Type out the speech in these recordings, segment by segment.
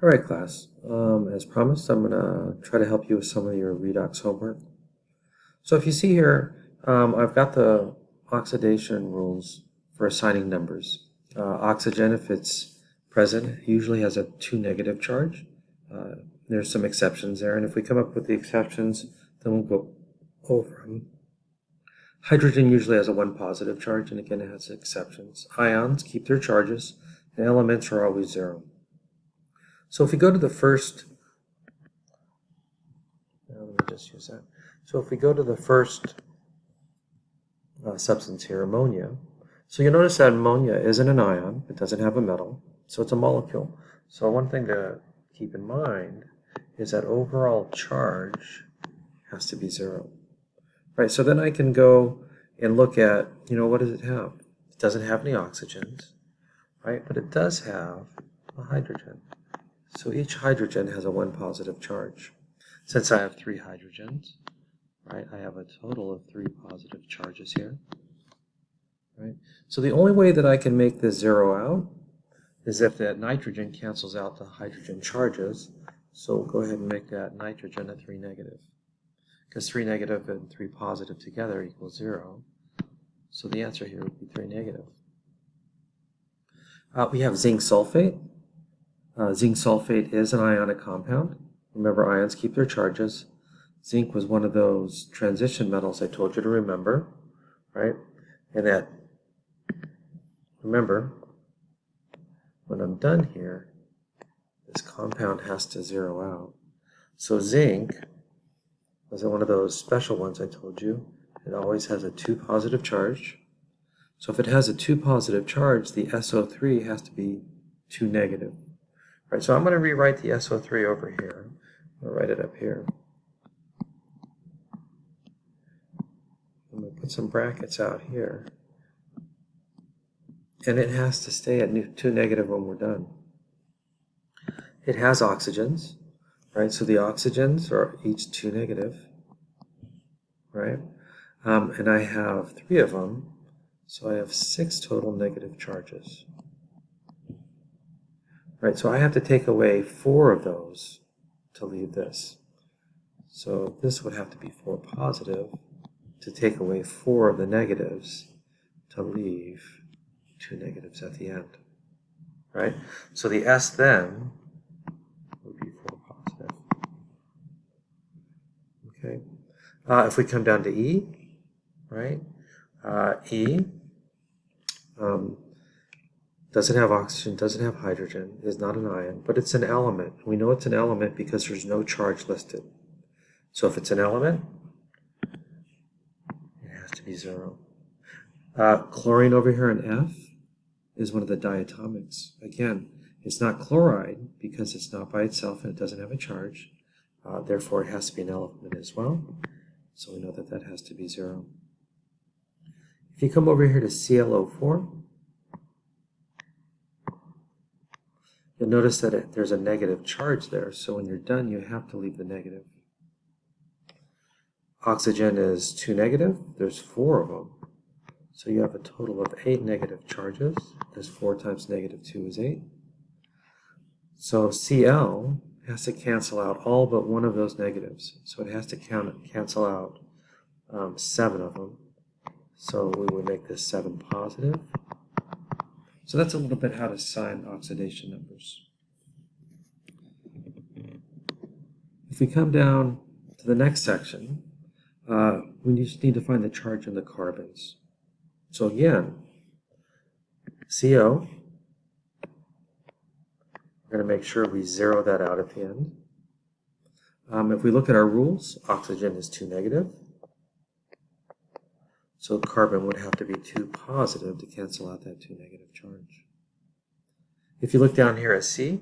All right, class. As promised, I'm going to try to help you with some of your redox homework. So if you see here, I've got the oxidation rules for assigning numbers. Oxygen, if it's present, usually has a 2 negative charge. There's some exceptions there, and if we come up with the exceptions, then we'll go over them. Hydrogen usually has a 1 positive charge, and again, it has exceptions. Ions keep their charges, and elements are always 0. So if we go to the first, let me just use that. So if we go to the first substance here, ammonia, so you'll notice that ammonia isn't an ion, it doesn't have a metal, so it's a molecule. So one thing to keep in mind is that overall charge has to be 0. Right, so then I can go and look at, what does it have? It doesn't have any oxygens, right? But it does have a hydrogen. So each hydrogen has a 1 positive charge. Since I have 3 hydrogens, right, I have a total of 3 positive charges here. Right? So the only way that I can make this 0 out is if that nitrogen cancels out the hydrogen charges. So we'll go ahead and make that nitrogen a 3 negative. Because 3 negative and 3 positive together equals 0. So the answer here would be 3 negative. We have zinc sulfate. Zinc sulfate is an ionic compound. Remember, ions keep their charges. Zinc was one of those transition metals I told you to remember, right? And that, remember, when I'm done here, this compound has to 0 out. So zinc was one of those special ones I told you. It always has a 2 positive charge. So if it has a 2 positive charge, the SO3 has to be 2 negative. Right, so I'm going to rewrite the SO3 over here. I'm going to write it up here. I'm going to put some brackets out here. And it has to stay at 2 negative when we're done. It has oxygens, right? So the oxygens are each 2 negative, right? And I have 3 of them, so I have 6 total negative charges. Right, so I have to take away 4 of those to leave this. So this would have to be 4 positive to take away 4 of the negatives to leave 2 negatives at the end. Right? So the S then would be 4 positive. Okay. If we come down to E, right? E doesn't have oxygen, doesn't have hydrogen, is not an ion, but it's an element. We know it's an element because there's no charge listed. So if it's an element, it has to be 0. Chlorine over here in F is one of the diatomics. Again, it's not chloride because it's not by itself and it doesn't have a charge. Therefore, it has to be an element as well. So we know that that has to be 0. If you come over here to ClO4, you'll notice that there's a negative charge there, so when you're done, you have to leave the negative. Oxygen is 2 negative. There's 4 of them. So you have a total of 8 negative charges. There's 4 times negative 2 is 8. So Cl has to cancel out all but one of those negatives. So it has to cancel out 7 of them. So we would make this 7 positive. So that's a little bit how to assign oxidation numbers. If we come down to the next section, we just need to find the charge in the carbons. So again, CO, we're going to make sure we 0 that out at the end. If we look at our rules, oxygen is 2 negative. So carbon would have to be 2 positive to cancel out that 2 negative charge. If you look down here at C,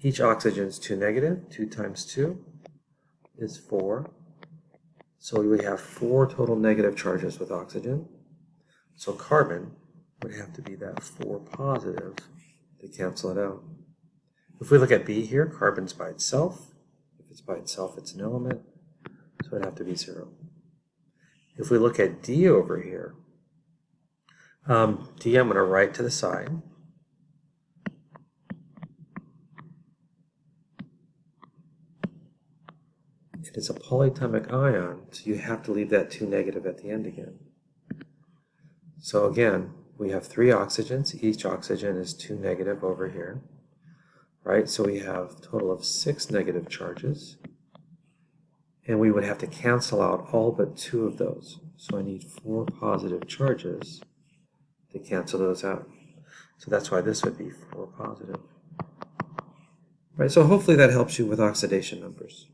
each oxygen is 2 negative. 2 times 2 is 4. So we would have 4 total negative charges with oxygen. So carbon would have to be that 4 positive to cancel it out. If we look at B here, carbon's by itself. If it's by itself, it's an element. So it'd have to be 0. If we look at D over here, D I'm going to write to the side. it is a polyatomic ion, so you have to leave that 2 negative at the end again. So again, we have 3 oxygens. Each oxygen is 2 negative over here, right? So we have a total of 6 negative charges. And we would have to cancel out all but 2 of those. So I need 4 positive charges to cancel those out. So that's why this would be 4 positive. Right, so hopefully that helps you with oxidation numbers.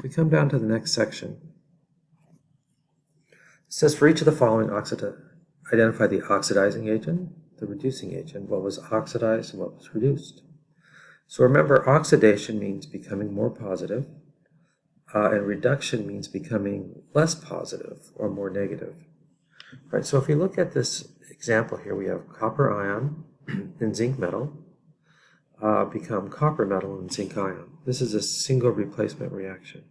We come down to the next section. It says for each of the following identify the oxidizing agent, the reducing agent, what was oxidized and what was reduced. So remember, oxidation means becoming more positive, and reduction means becoming less positive or more negative. Right, so if we look at this example here, we have copper ion and zinc metal become copper metal and zinc ion. This is a single replacement reaction.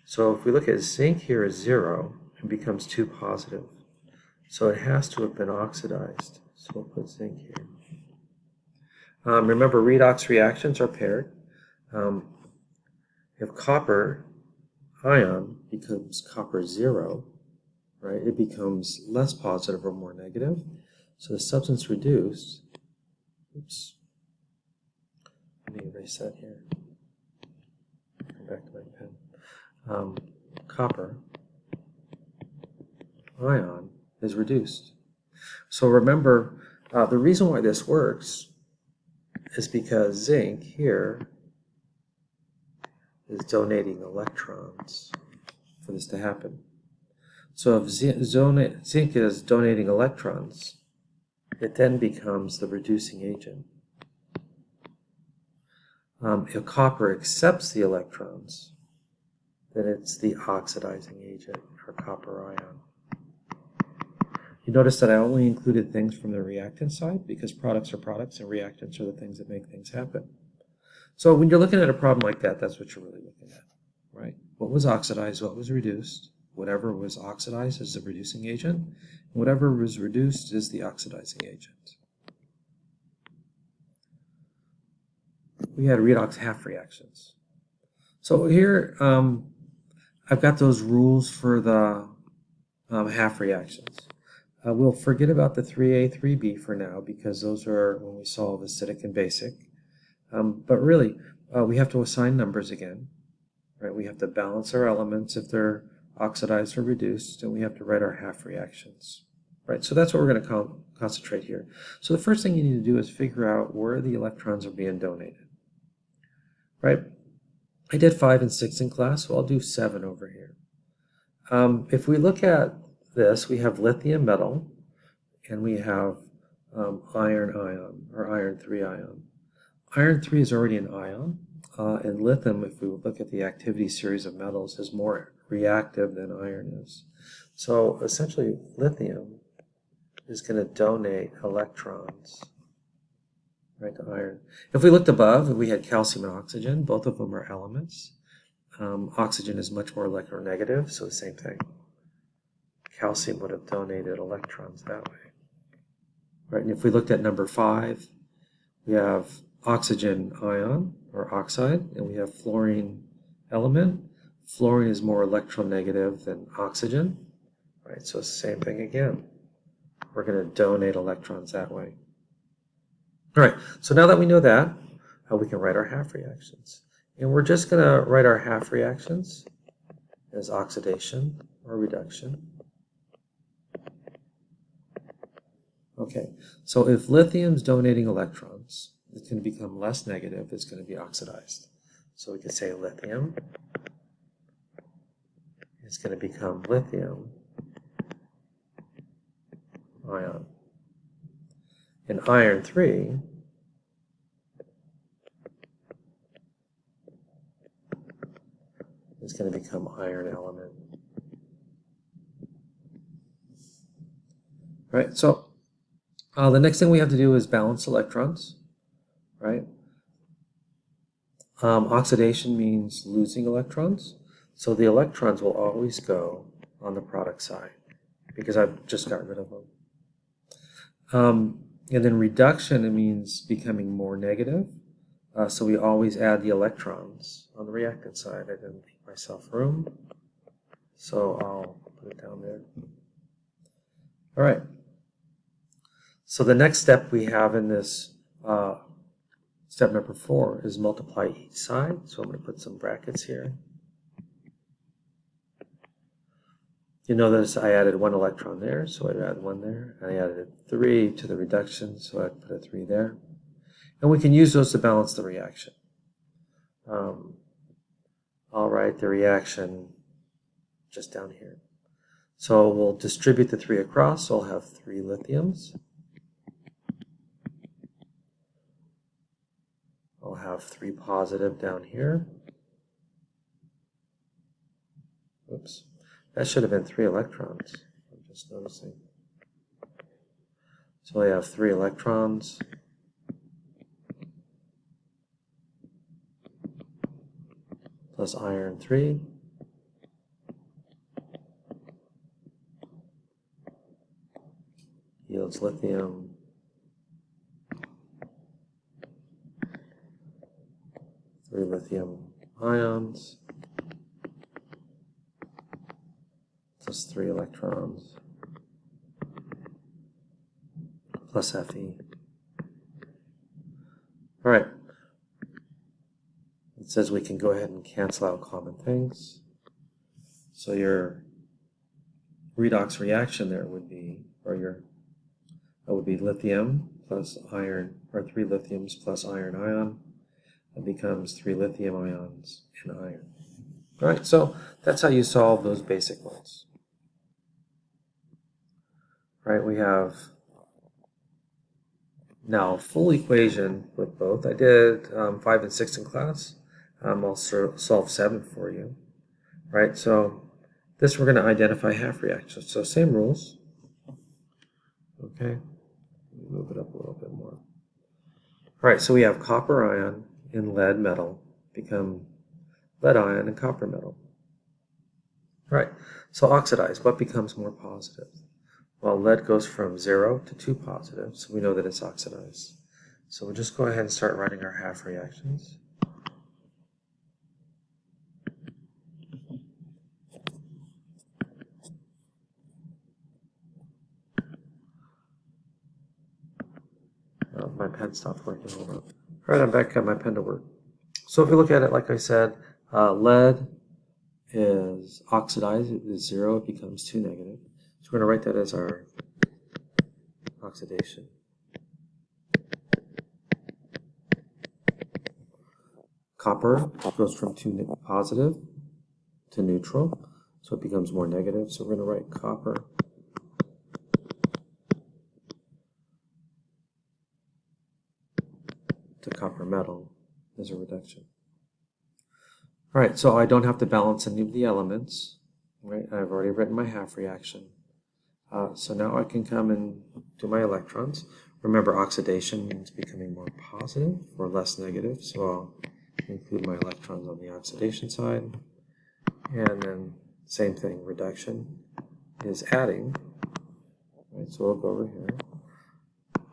So if we look at zinc here is 0, it becomes 2 positive. So it has to have been oxidized. So we'll put zinc here. Remember, redox reactions are paired. If copper ion becomes copper 0, right, it becomes less positive or more negative. So the substance reduced, oops, let me erase that here. Come back to my pen. Copper ion is reduced. So remember, the reason why this works is because zinc here is donating electrons for this to happen. So if zinc is donating electrons, it then becomes the reducing agent. If copper accepts the electrons, then it's the oxidizing agent, or copper ion. You notice that I only included things from the reactant side because products are products and reactants are the things that make things happen. So when you're looking at a problem like that, that's what you're really looking at, right? What was oxidized, what was reduced? Whatever was oxidized is the reducing agent, and whatever was reduced is the oxidizing agent. We had redox half reactions. So here I've got those rules for the half reactions. We'll forget about the 3A, 3B for now because those are when we solve acidic and basic. But really, we have to assign numbers again. Right? We have to balance our elements if they're oxidized or reduced, and we have to write our half reactions. Right? So that's what we're going to concentrate here. So the first thing you need to do is figure out where the electrons are being donated. Right? I did 5 and 6 in class, so I'll do 7 over here. If we look at this, we have lithium metal, and we have iron ion, or iron 3 ion. Iron 3 is already an ion, and lithium, if we look at the activity series of metals, is more reactive than iron is. So essentially, lithium is going to donate electrons, right, to iron. If we looked above, we had calcium and oxygen. Both of them are elements. Oxygen is much more electronegative, so the same thing. Calcium would have donated electrons that way. Right, and if we looked at number 5, we have oxygen ion, or oxide, and we have fluorine element. Fluorine is more electronegative than oxygen. Right, so same thing again. We're going to donate electrons that way. All right, so now that we know that, we can write our half reactions. And we're just going to write our half reactions as oxidation or reduction. Okay, so if lithium's donating electrons, it's going to become less negative, it's going to be oxidized. So we can say lithium is going to become lithium ion. And iron 3 is going to become iron element. Right, so the next thing we have to do is balance electrons, right? Oxidation means losing electrons, so the electrons will always go on the product side because I've just got rid of them. And then reduction, it means becoming more negative. So we always add the electrons on the reactant side. I didn't leave myself room, so I'll put it down there. All right. So the next step we have in this step number 4 is multiply each side. So I'm going to put some brackets here. You notice I added 1 electron there, so I'd add 1 there. I added 3 to the reduction, so I'd put a 3 there. And we can use those to balance the reaction. I'll write the reaction just down here. So we'll distribute the 3 across, so I'll have 3 lithiums. I'll have 3 positive down here. Oops. That should have been 3 electrons. I'm just noticing. So I have 3 electrons. Plus iron 3. Yields lithium. Three lithium ions. Plus 3 electrons. Plus Fe. All right. It says we can go ahead and cancel out common things. So your redox reaction there would be, that would be lithium plus iron, or 3 lithiums plus iron ion. It becomes 3 lithium ions and iron. All right, so that's how you solve those basic ones. All right, we have now a full equation with both. I did 5 and 6 in class. I'll solve 7 for you. Right, so this we're going to identify half reactions. So same rules. Okay, move it up a little bit more. All right, so we have copper ion and lead metal become lead ion and copper metal. All right, so oxidize, what becomes more positive? Well, lead goes from 0 to 2 positive, so we know that it's oxidized. So we'll just go ahead and start writing our half reactions. Oh, my pen stopped working. Hold on. All right, I'm back at my pen to work. So if you look at it, like I said, lead is oxidized. It is 0. It becomes 2 negative. So we're going to write that as our oxidation. Copper goes from 2 positive to neutral, so it becomes more negative. So we're going to write copper to copper metal as a reduction. All right, so I don't have to balance any of the elements. Right, I've already written my half reaction. So now I can come and do my electrons. Remember, oxidation means becoming more positive or less negative, so I'll include my electrons on the oxidation side. And then same thing, reduction is adding. Right, so we'll go over here.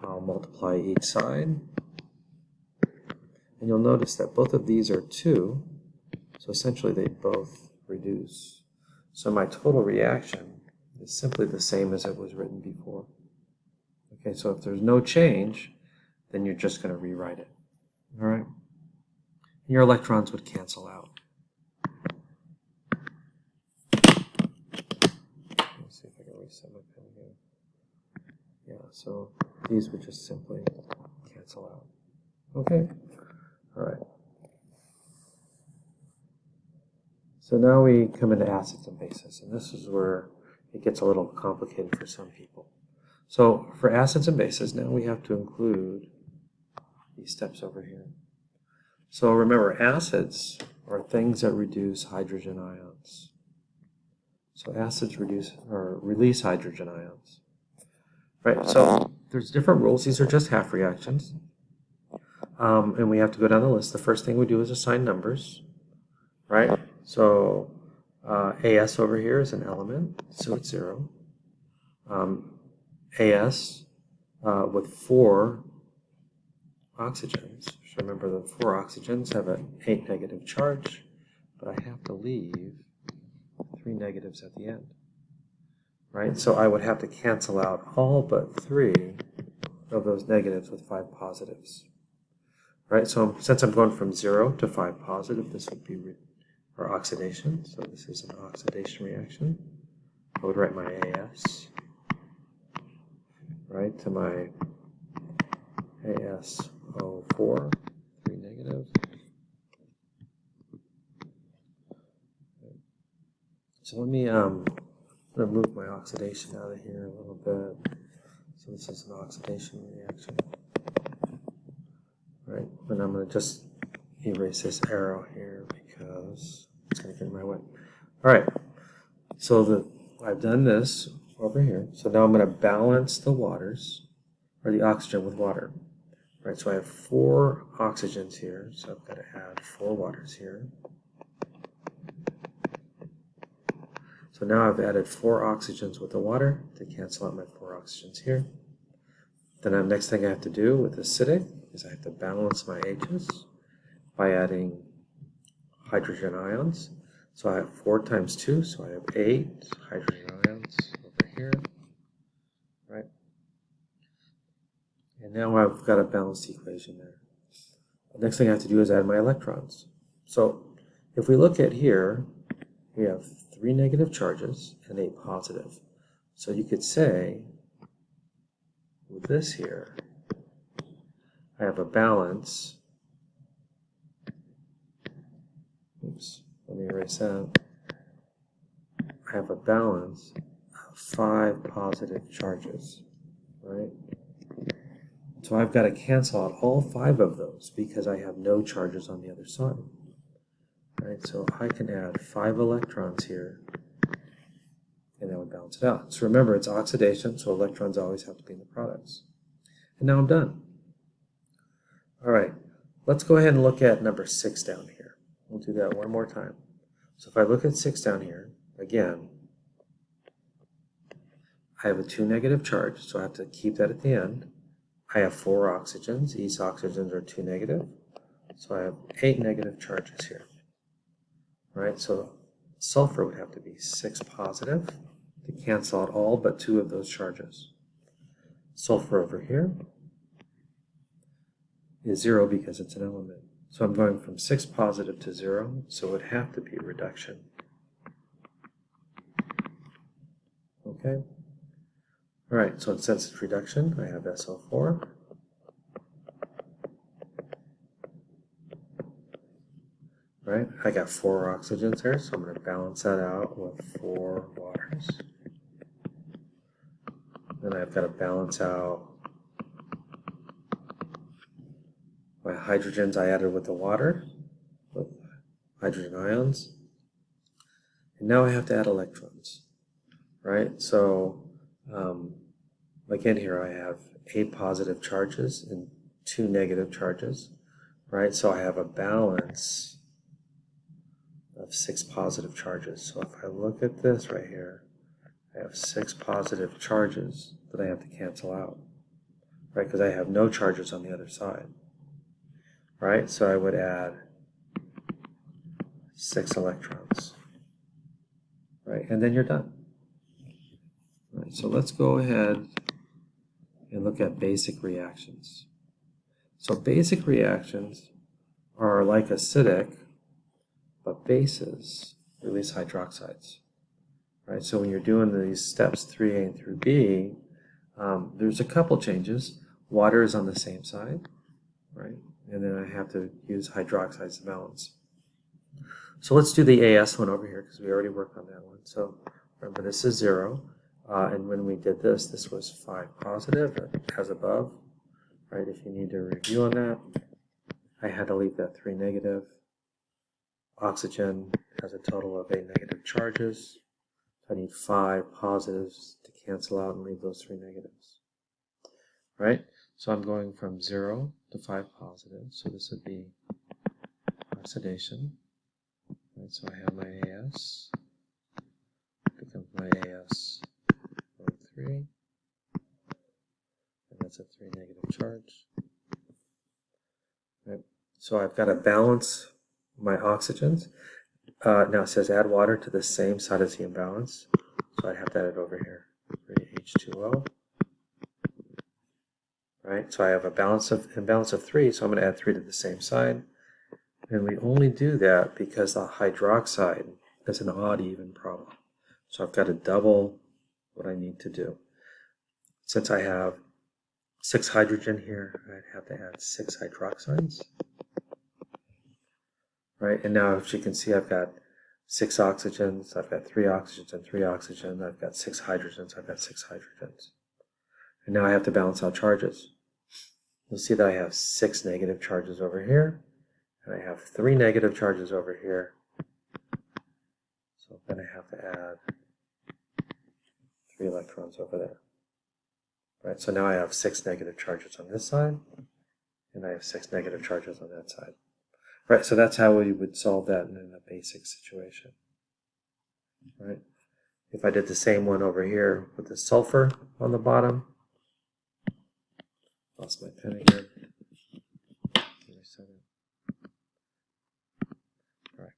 I'll multiply each side. And you'll notice that both of these are 2, so essentially they both reduce. So my total reaction is simply the same as it was written before. Okay, so if there's no change, then you're just going to rewrite it. All right? Your electrons would cancel out. Let's see if I can reset my pen here. Yeah, so these would just simply cancel out. Okay? All right. So now we come into acids and bases, and this is where it gets a little complicated for some people. So for acids and bases, now we have to include these steps over here. So remember, acids are things that reduce hydrogen ions. So acids release hydrogen ions. Right, so there's different rules. These are just half reactions. And we have to go down the list. The first thing we do is assign numbers. Right? So AS over here is an element, so it's 0. AS with 4 oxygens. So remember the 4 oxygens have an 8 negative charge, but I have to leave 3 negatives at the end. Right? So I would have to cancel out all but 3 of those negatives with 5 positives. Right? So since I'm going from 0 to 5 positive, this would be or oxidation. So this is an oxidation reaction. I would write my AS, right, to my ASO4, 3 negative. So let me remove my oxidation out of here a little bit. So this is an oxidation reaction. Right, and I'm going to just erase this arrow here because it's going to get in my way. All right, so I've done this over here. So now I'm going to balance the waters, or the oxygen with water. Right, so I have 4 oxygens here, so I've got to add 4 waters here. So now I've added 4 oxygens with the water to cancel out my 4 oxygens here. Then the next thing I have to do with acidic is I have to balance my H's by adding hydrogen ions. So I have 4 times 2, so I have 8 hydrogen ions over here. Right? And now I've got a balanced equation there. The next thing I have to do is add my electrons. So if we look at here, we have 3 negative charges and 8 positive. So you could say, with this here, I have a balance. Oops, let me erase that. I have a balance of 5 positive charges, right? So I've got to cancel out all 5 of those because I have no charges on the other side. Right, so I can add 5 electrons here, and that would balance it out. So remember, it's oxidation, so electrons always have to be in the products. And now I'm done. All right, let's go ahead and look at number 6 down here. We'll do that one more time. So if I look at 6 down here, again, I have a 2 negative charge, so I have to keep that at the end. I have 4 oxygens. Each oxygens are 2 negative. So I have 8 negative charges here. Right, so sulfur would have to be 6 positive to cancel out all but 2 of those charges. Sulfur over here is 0 because it's an element. So I'm going from 6 positive to 0, so it would have to be a reduction. Okay? All right, so since it's reduction, I have SO4. Right, I got 4 oxygens here, so I'm going to balance that out with 4 waters. Then I've got to balance out my hydrogens I added with the water, with hydrogen ions. And now I have to add electrons. Right, so again here I have 8 positive charges and 2 negative charges. Right, so I have a balance of 6 positive charges. So if I look at this right here, I have 6 positive charges that I have to cancel out, right? Because I have no charges on the other side, right? So I would add 6 electrons, right? And then you're done. All right, so let's go ahead and look at basic reactions. So basic reactions are like acidic, but bases release hydroxides. Right? So when you're doing these steps 3A and through B, there's a couple changes. Water is on the same side, right? And then I have to use hydroxides to balance. So let's do the AS one over here because we already worked on that one. So remember, this is 0. And when we did this, this was 5 positive, as above. Right? If you need a review on that, I had to leave that 3 negative. Oxygen has a total of 8 negative charges. I need 5 positives to cancel out and leave those 3 negatives. Right? So I'm going from 0 to 5 positives. So this would be oxidation. Right? So I have my AS. Becomes my AS03. And that's a 3 negative charge. Right? So I've got to balance my oxygens. Now it says add water to the same side as the imbalance. So I have to add it over here. H2O. Right? So I have a imbalance of 3, so I'm going to add 3 to the same side. And we only do that because the hydroxide is an odd even problem. So I've got to double what I need to do. Since I have 6 hydrogen here, I'd have to add 6 hydroxides. Right? And now, as you can see, I've got 6 oxygens, I've got 3 oxygens and 3 oxygens, I've got 6 hydrogens, I've got 6 hydrogens. And now I have to balance out charges. You'll see that I have 6 negative charges over here, and I have 3 negative charges over here. So I'm going to have to add 3 electrons over there. Right, so now I have 6 negative charges on this side, and I have 6 negative charges on that side. Right, so that's how we would solve that in a basic situation. Right, if I did the same one over here with the sulfur on the bottom, lost my pen again. All right,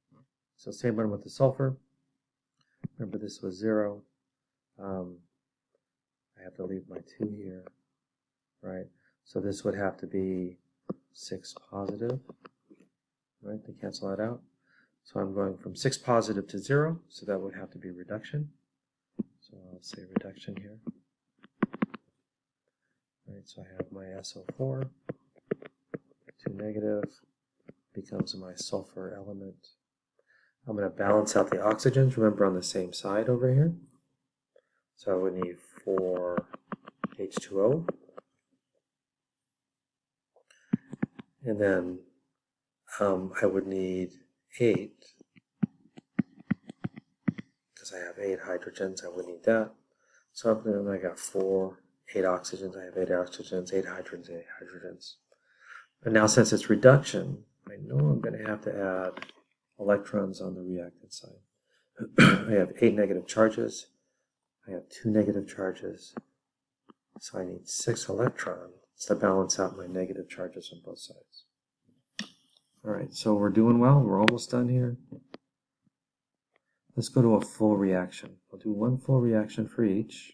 so same one with the sulfur. Remember, this was 0. I have to leave my 2 here, right? So this would have to be 6 positive, right, to cancel that out. So I'm going from 6 positive to 0, so that would have to be reduction. So I'll say reduction here. Right, so I have my SO4, 2 negative, becomes my sulfur element. I'm going to balance out the oxygens, remember, on the same side over here. So I would need 4 H2O. And then I would need 8, because I have 8 hydrogens, I would need that. So then I got 8 oxygens, I have 8 oxygens, 8 hydrogens, 8 hydrogens. And now since it's reduction, I know I'm going to have to add electrons on the reactant side. I have 8 negative charges, I have 2 negative charges, so I need 6 electrons to balance out my negative charges on both sides. Alright, so we're doing well, we're almost done here. Let's go to a full reaction. We'll do one full reaction for each.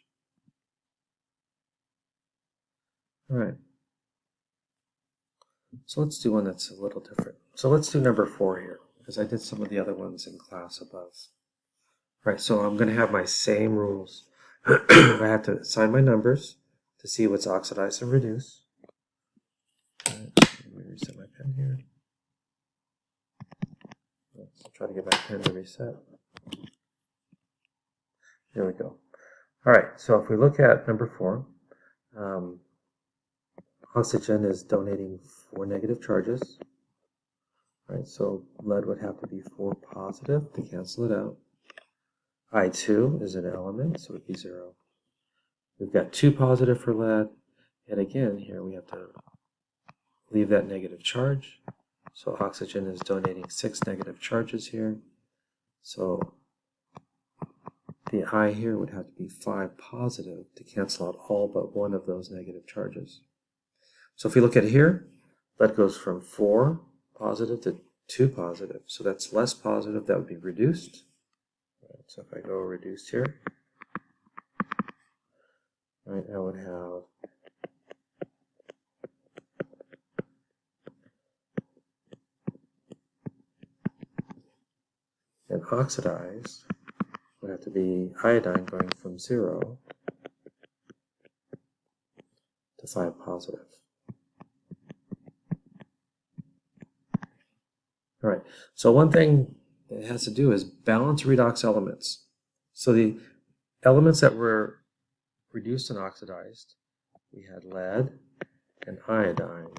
Alright, so let's do one that's a little different. So let's do number 4 here, because I did some of the other ones in class above. Right, so I'm going to have my same rules. I have to assign my numbers to see what's oxidized and reduced. Right, let me reset my pen here. Let's try to get my pen to reset. There we go. All right, so if we look at number 4, oxygen is donating 4 negative charges. Right, so lead would have to be 4 positive to cancel it out. I2 is an element, so it would be 0. We've got 2 positive for lead, and again, here we have to leave that negative charge. So oxygen is donating 6 negative charges here. So the I here would have to be 5 positive to cancel out all but one of those negative charges. So if we look at here, lead goes from 4 positive to 2 positive. So that's less positive, that would be reduced. So if I go reduced here, right, I would have an oxidized would have to be iodine going from 0 to 5 positive. All right, so one thing it has to do is balance redox elements. So the elements that were reduced and oxidized, we had lead and iodine.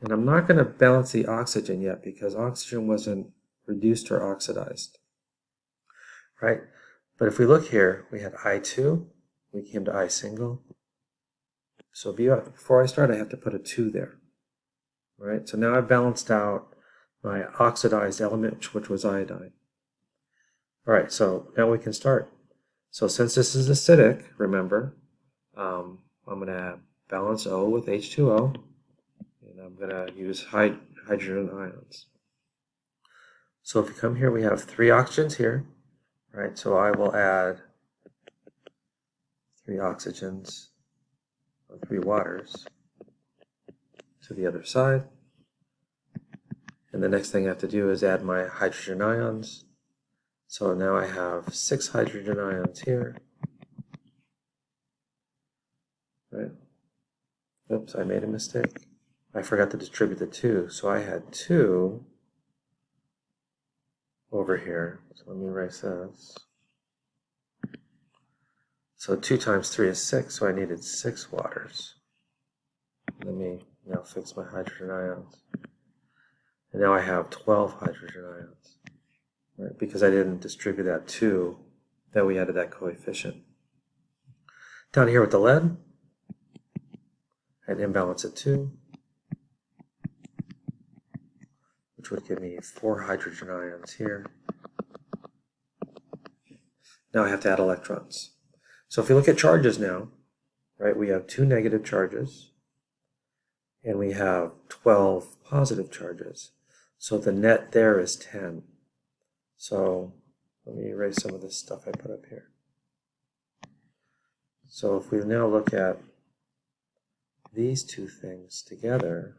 And I'm not going to balance the oxygen yet because oxygen wasn't reduced or oxidized. Right? But if we look here, we had I2, we came to I single. So before I start, I have to put a 2 there. Right? So now I've balanced out my oxidized element, which was iodine. All right, so now we can start. So since this is acidic, remember, I'm going to balance O with H2O, and I'm I'm going to use hydrogen ions. So if you come here, we have 3 oxygens here, right? So I will add 3 oxygens, or 3 waters to the other side. And the next thing I have to do is add my hydrogen ions. So now I have 6 hydrogen ions here. Right? Oops, I made a mistake. I forgot to distribute the 2. So I had 2 over here. So let me erase this. So 2 times 3 is 6, so I needed 6 waters. Let me now fix my hydrogen ions. And now I have 12 hydrogen ions, right? Because I didn't distribute that 2 that we added that coefficient. Down here with the lead, I had an imbalance of 2, which would give me 4 hydrogen ions here. Now I have to add electrons. So if you look at charges now, right, we have 2 negative charges, and we have 12 positive charges. So the net there is 10. So let me erase some of this stuff I put up here. So if we now look at these 2 things together,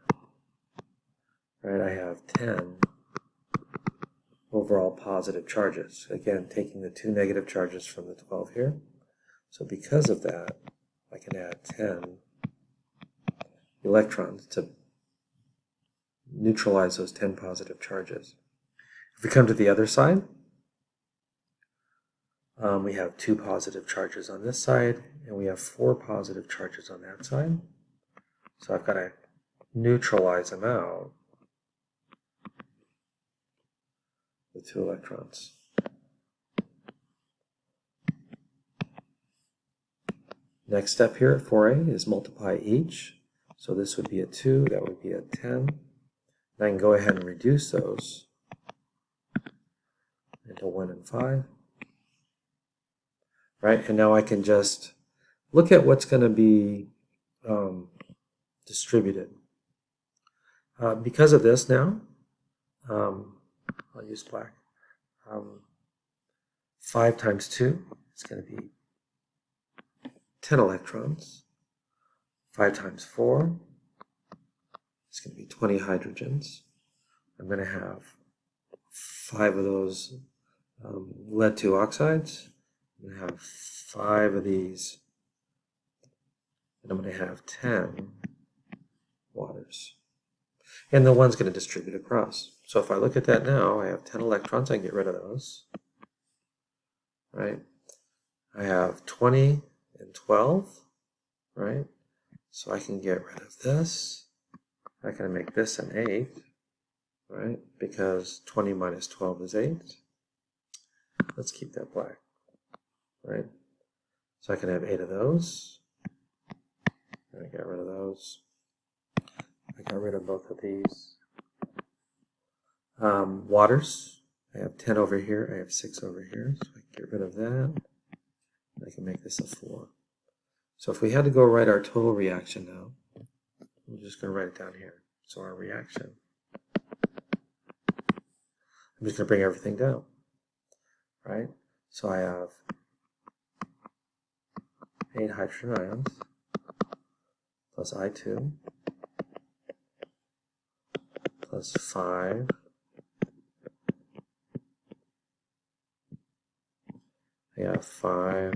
right, I have 10 overall positive charges. Again, taking the 2 negative charges from the 12 here. So because of that, I can add 10 electrons to neutralize those 10 positive charges. If we come to the other side, we have 2 positive charges on this side, and we have 4 positive charges on that side. So I've got to neutralize them out with 2 electrons. Next step here at 4a is multiply each. So this would be a 2, that would be a 10. And I can go ahead and reduce those into 1 and 5. Right, and now I can just look at what's going to be distributed. Because of this now, I'll use black. 5 times 2 is going to be 10 electrons. 5 times 4 is going to be 20 hydrogens. I'm going to have 5 of those lead 2 oxides. I'm going to have 5 of these, and I'm going to have 10 waters. And the one's going to distribute across. So if I look at that now, I have 10 electrons. I can get rid of those. Right? I have 20 and 12. Right? So I can get rid of this. I can make this an 8. Right? Because 20 minus 12 is 8. Let's keep that black. Right? So I can have 8 of those. And I got rid of those. I got rid of both of these. Waters. I have 10 over here. I have 6 over here. So I can get rid of that. I can make this a 4. So if we had to go write our total reaction now, I'm just going to write it down here. So our reaction. I'm just going to bring everything down. Right? So I have 8 hydrogen ions plus I2 plus 5 I have 5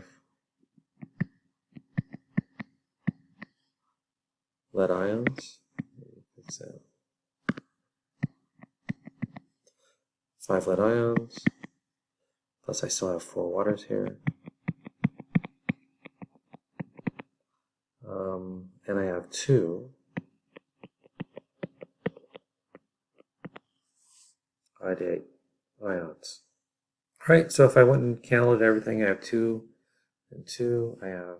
lead ions. Fix that. 5 lead ions plus I still have 4 waters here. And I have 2 iodate ions. Alright, so if I went and counted everything, I have 2 and 2. I have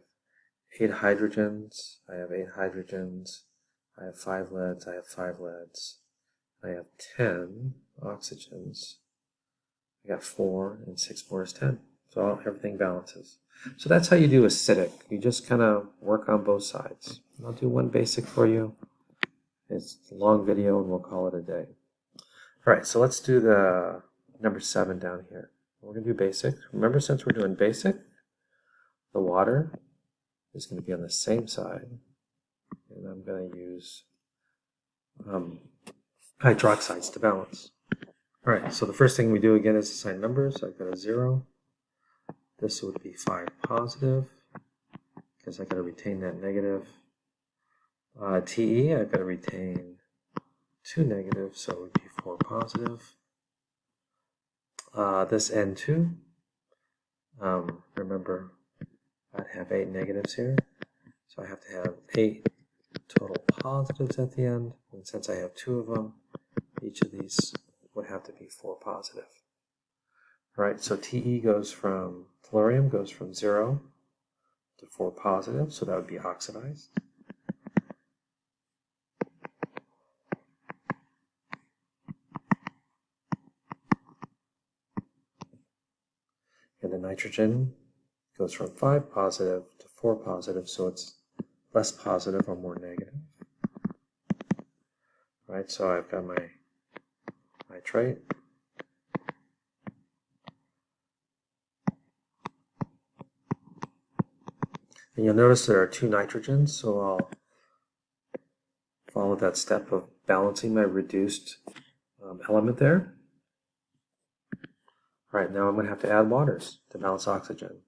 8 hydrogens. I have 8 hydrogens. I have 5 leads. I have 5 leads. I have 10 oxygens. I got 4 and 6 more is 10. So everything balances. So that's how you do acidic. You just kind of work on both sides. I'll do one basic for you, It's a long video and we'll call it a day. All right, so let's do the number 7 down here. We're going to do basic. Remember, since we're doing basic, the water is going to be on the same side. And I'm going to use hydroxides to balance. All right, so the first thing we do again is assign numbers. I've got a 0. This would be 5 positive, because I've got to retain that negative. TE, I've got to retain 2 negative, so it would be 4 positive. This N2, remember, I'd have 8 negatives here, so I have to have 8 total positives at the end, and since I have 2 of them, each of these would have to be 4 positive. All right, so TE goes from, tellurium goes from 0 to 4 positive, so that would be oxidized. And the nitrogen goes from 5 positive to 4 positive, so it's less positive or more negative. Right, so I've got my nitrate. And you'll notice there are 2 nitrogens, so I'll follow that step of balancing my reduced element there. All right, now I'm going to have to add waters to balance oxygen.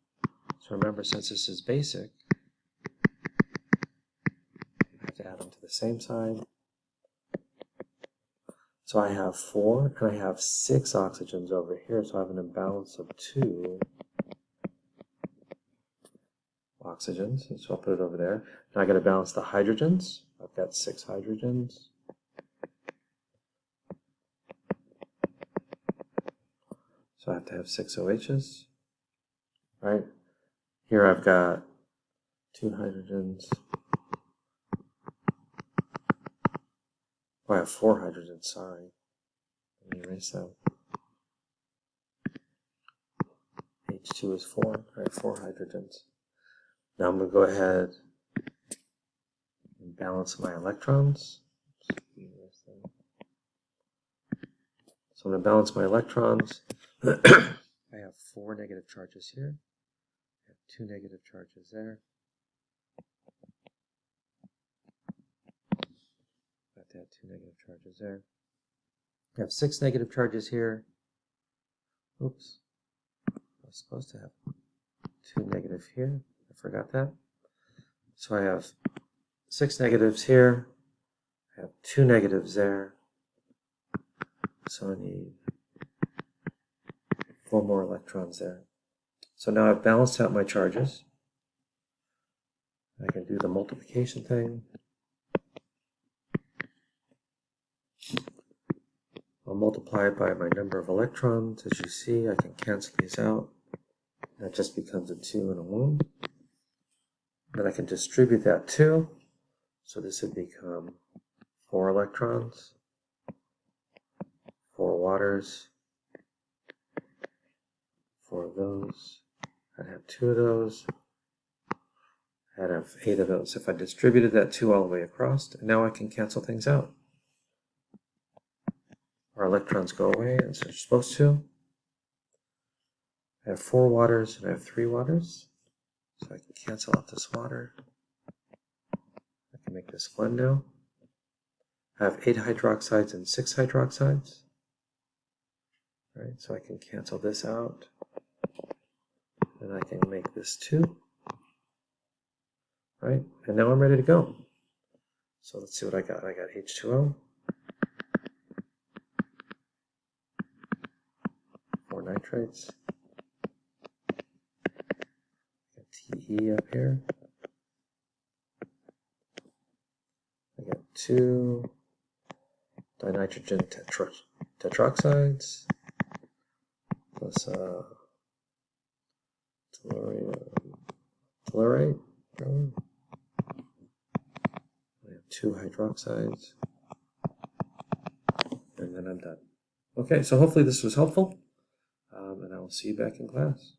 So remember, since this is basic, I have to add them to the same side. So I have 4 and I have 6 oxygens over here, so I have an imbalance of 2 oxygens. So I'll put it over there. Now I got to balance the hydrogens. I've got 6 hydrogens. So I have to have 6 OHs. Right? Here I've got 2 hydrogens. Oh, I have 4 hydrogens, sorry. Let me erase that. H2 is 4. I have 4 hydrogens. Now I'm going to go ahead and balance my electrons. So I'm going to balance my electrons. I have 4 negative charges here. I have 2 negative charges there. I have to have 2 negative charges there. I have 6 negative charges here. Oops. I was supposed to have 2 negative here. I forgot that. So I have 6 negatives here. I have 2 negatives there. So I need 4 more electrons there. So now I've balanced out my charges. I can do the multiplication thing. I'll multiply it by my number of electrons. As you see, I can cancel these out. That just becomes a 2 and a 1. Then I can distribute that 2. So this would become 4 electrons, 4 waters, 4 of those. I'd have 2 of those. I'd have 8 of those. If I distributed that 2 all the way across, and now I can cancel things out. Our electrons go away as they're supposed to. I have 4 waters and I have 3 waters. So I can cancel out this water. I can make this 1 now. I have 8 hydroxides and 6 hydroxides. Right, so I can cancel this out. And I can make this 2. Right, and now I'm ready to go. So let's see what I got. I got H2O. 4 nitrates. I got TE up here. I got 2 dinitrogen tetroxides plus tellurate. I have 2 hydroxides, and then I'm done. Okay, so hopefully this was helpful, and I will see you back in class.